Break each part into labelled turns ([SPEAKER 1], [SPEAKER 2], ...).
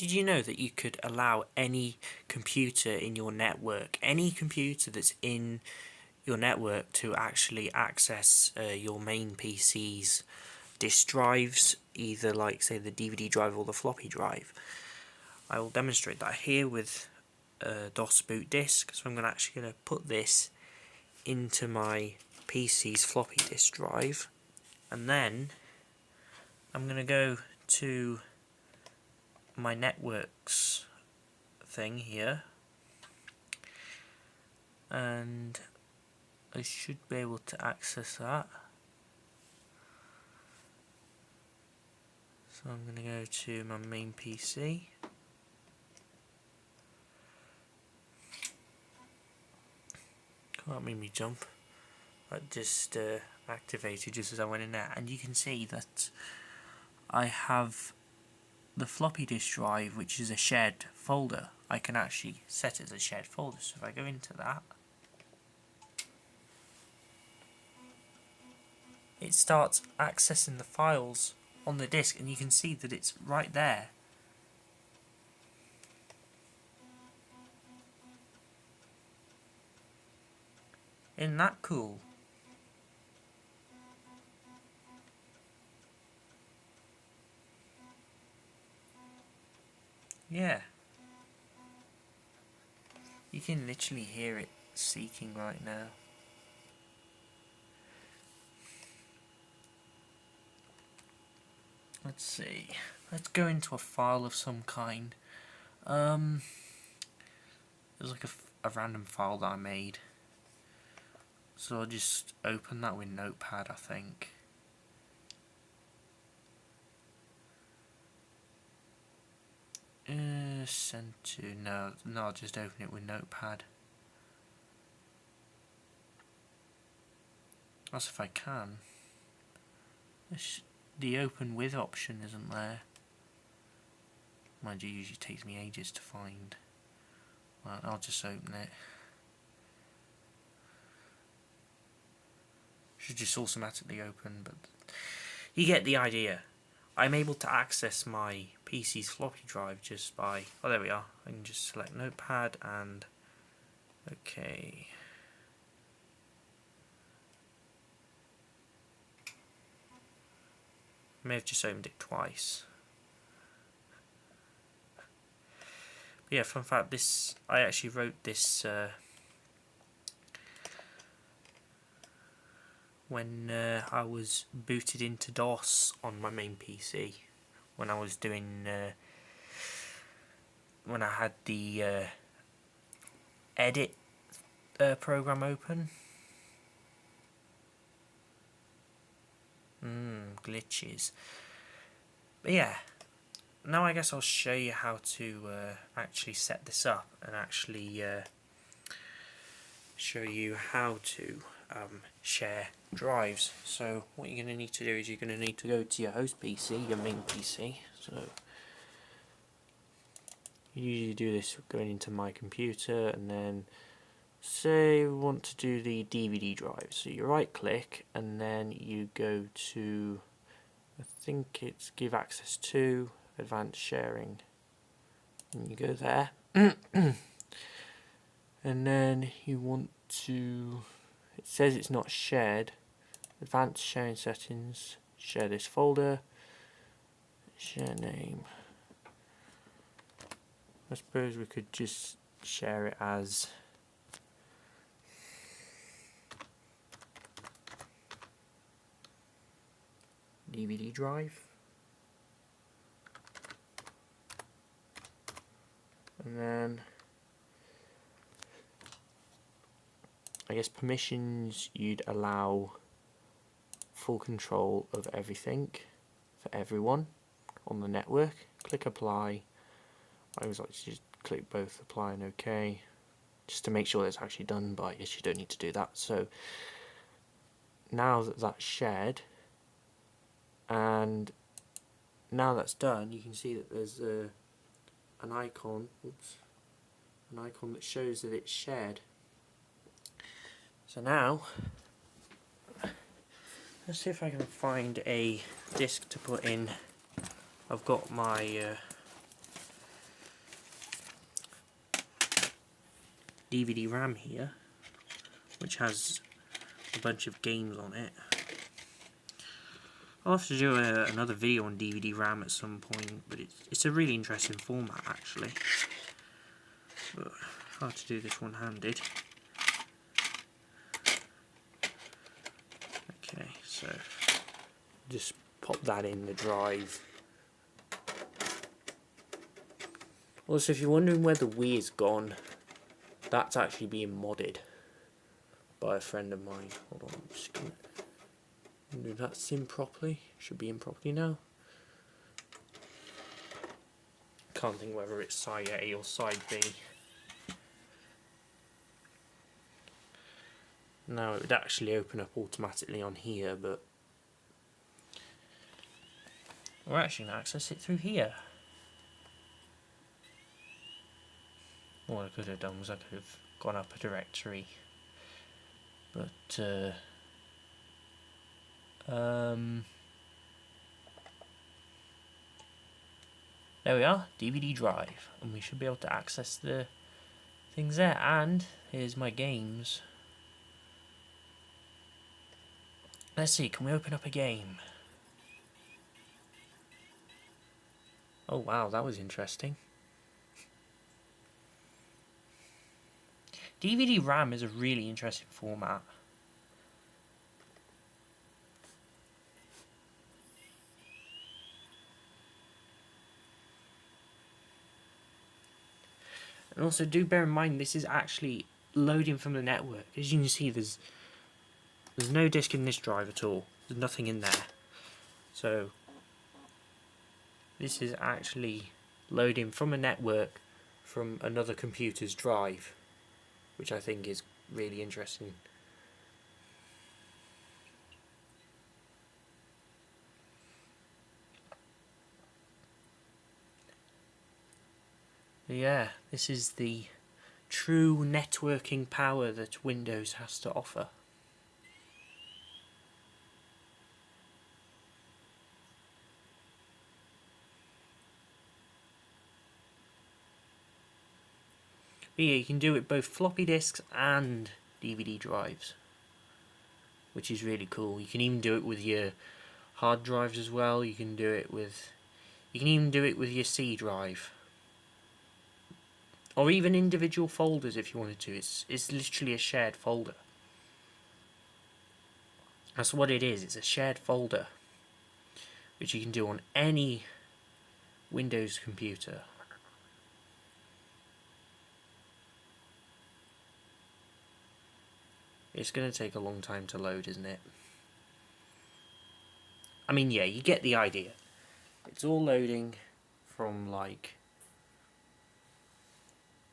[SPEAKER 1] Did you know that you could allow any computer in your network, any computer that's in your network, to actually access your main PC's disk drives, either like say the DVD drive or the floppy drive? I will demonstrate that here with DOS boot disk. So I'm actually going to put this into my PC's floppy disk drive, and then I'm going to go to my networks thing here, and I should be able to access that. So I'm going to go to my main PC. Can't make me jump. That just activated just as I went in there, and you can see that I have the floppy disk drive, which is a shared folder. I can actually set it as a shared folder. So if I go into that, it starts accessing the files on the disk, and you can see that it's right there. Isn't that cool? Yeah. You can literally hear it seeking right now. Let's see. Let's go into a file of some kind. There's like a random file that I made. So I'll just open that with Notepad, I think. Send to... No, I'll just open it with Notepad. That's if I can. The open with option isn't there. Mind you, usually takes me ages to find. Right, I'll just open it. Should just automatically open, but you get the idea. I'm able to access my PC's floppy drive just by... Oh, there we are. I can just select Notepad and... Okay. I may have just opened it twice. But yeah, fun fact, this... I actually wrote this... when I was booted into DOS on my main PC, when I was doing, when I had the edit program open. Glitches. But yeah, now I guess I'll show you how to actually set this up and actually show you how to share drives. So what you're going to need to do is you're going to need to go to your host PC, your main PC. So you usually do this going into my computer, and then say we want to do the DVD drive. So you right click and then you go to, I think it's give access to advanced sharing, and you go there. And then you want to, it says it's not shared, advanced sharing settings, share this folder, share name. I suppose we could just share it as DVD drive, and then I guess permissions, you'd allow full control of everything for everyone on the network. Click apply. I always like to just click both apply and OK, just to make sure it's actually done, but I guess you don't need to do that. So now that that's shared, and now that's done, you can see that there's an icon, an icon that shows that it's shared. So now, let's see if I can find a disk to put in. I've got my DVD RAM here, which has a bunch of games on it. I'll have to do another video on DVD RAM at some point, but it's a really interesting format actually. But hard to do this one-handed. Okay, so just pop that in the drive. Also, if you're wondering where the Wii is gone, that's actually being modded by a friend of mine. Hold on, I'm just gonna do that sim properly. Should be in properly now. Can't think whether it's side A or side B. Now it would actually open up automatically on here, but we're actually going to access it through here. What I could have done was I could have gone up a directory, but there we are, DVD drive, and we should be able to access the things there. And here's my games. Let's see, can we open up a game? Oh wow, that was interesting. DVD RAM is a really interesting format. And also do bear in mind this is actually loading from the network. As you can see, there's no disk in this drive at all. There's nothing in there. So this is actually loading from a network from another computer's drive, which I think is really interesting. Yeah, this is the true networking power that Windows has to offer. But yeah, you can do it both floppy disks and DVD drives, which is really cool. You can even do it with your hard drives as well. You can do it with, you can even do it with your C drive, or even individual folders if you wanted to. It's literally a shared folder. That's what it is. It's a shared folder, which you can do on any Windows computer. It's going to take a long time to load, isn't it? I mean, yeah, you get the idea. It's all loading from, like,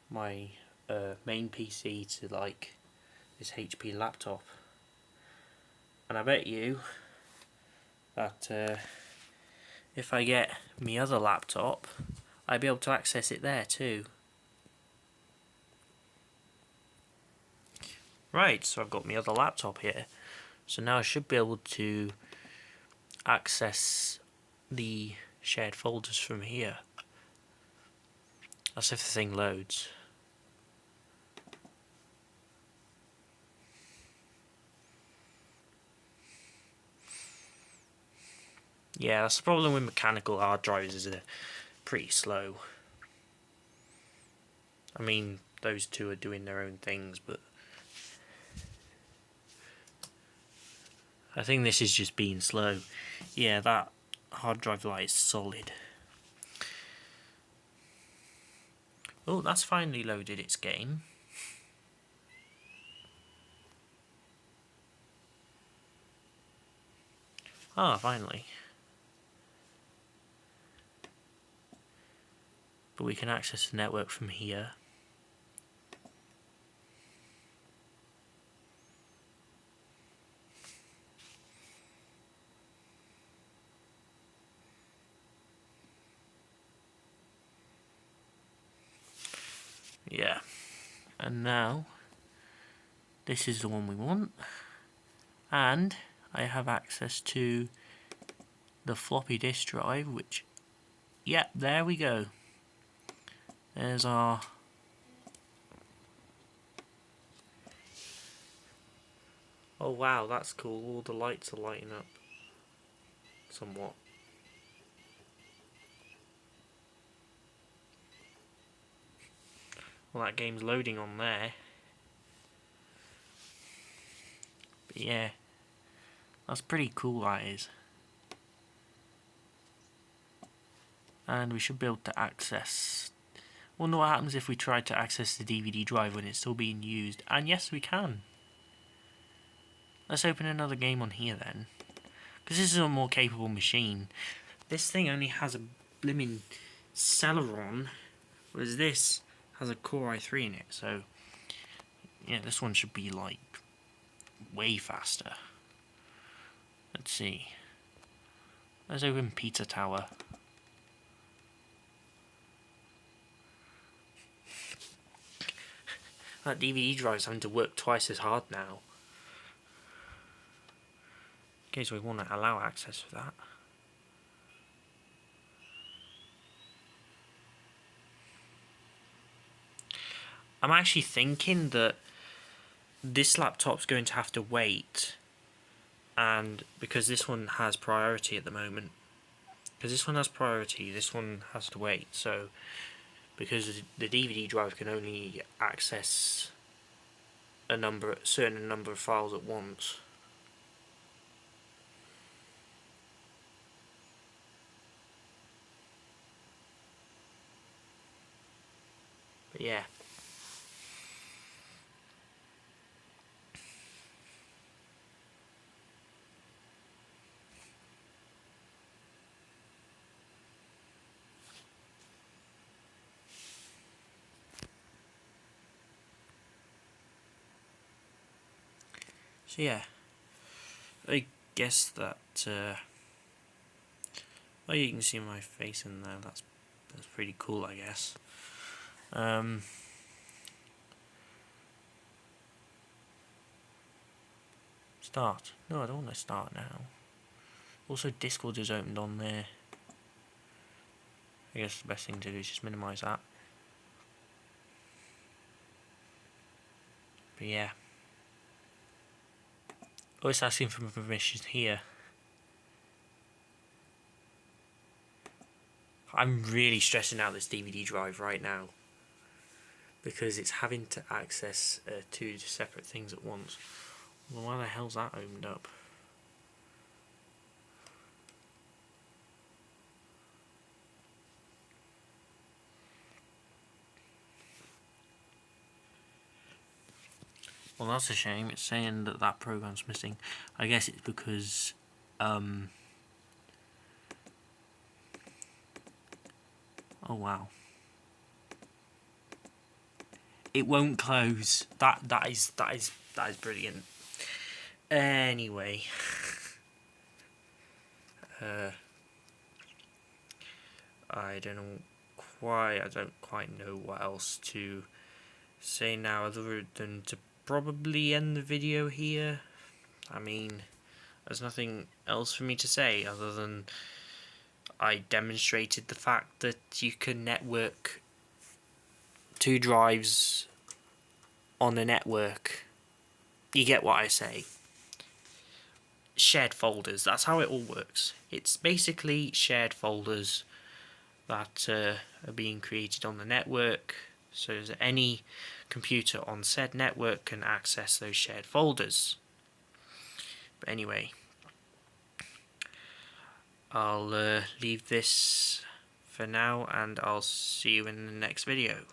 [SPEAKER 1] my main PC to, like, this HP laptop. And I bet you that if I get my other laptop, I'd be able to access it there too. Right, so I've got my other laptop here. So now I should be able to access the shared folders from here. That's if the thing loads. Yeah, that's the problem with mechanical hard drives, is they're pretty slow. I mean, those two are doing their own things, but I think this is just being slow. Yeah, that hard drive light is solid. Oh, that's finally loaded its game. Ah, finally. But we can access the network from here. Yeah. And now, this is the one we want. And I have access to the floppy disk drive, which, yeah, there we go. There's our Oh wow, that's cool. All the lights are lighting up somewhat. Well, that game's loading on there. But yeah, that's pretty cool, that is. And we should be able to access... Wonder what happens if we try to access the DVD drive when it's still being used. And yes, we can. Let's open another game on here then. Because this is a more capable machine. This thing only has a blimmin' Celeron, whereas this has a Core i3 in it. So, yeah, this one should be like way faster. Let's see. Let's open Pizza Tower. That DVD drive's having to work twice as hard now. Okay, so we want to allow access for that. I'm actually thinking that this laptop's going to have to wait, and because this one has priority at the moment, this one has to wait. So because the DVD drive can only access a certain number of files at once. But yeah. So yeah, I guess that, well, you can see my face in there, that's pretty cool, I guess. Start. No, I don't want to start now. Also, Discord is opened on there. I guess the best thing to do is just minimise that. But yeah. Oh, it's asking for permission here. I'm really stressing out this DVD drive right now, because it's having to access two separate things at once. Well, why the hell's that opened up? Well, that's a shame. It's saying that that program's missing. I guess it's because oh wow, it won't close. That is brilliant. Anyway, I don't quite know what else to say now other than to probably end the video here. I mean, there's nothing else for me to say other than I demonstrated the fact that you can network two drives on a network. You get what I say. Shared folders, that's how it all works. It's basically shared folders that are being created on the network, so that any computer on said network can access those shared folders. But anyway, I'll leave this for now, and I'll see you in the next video.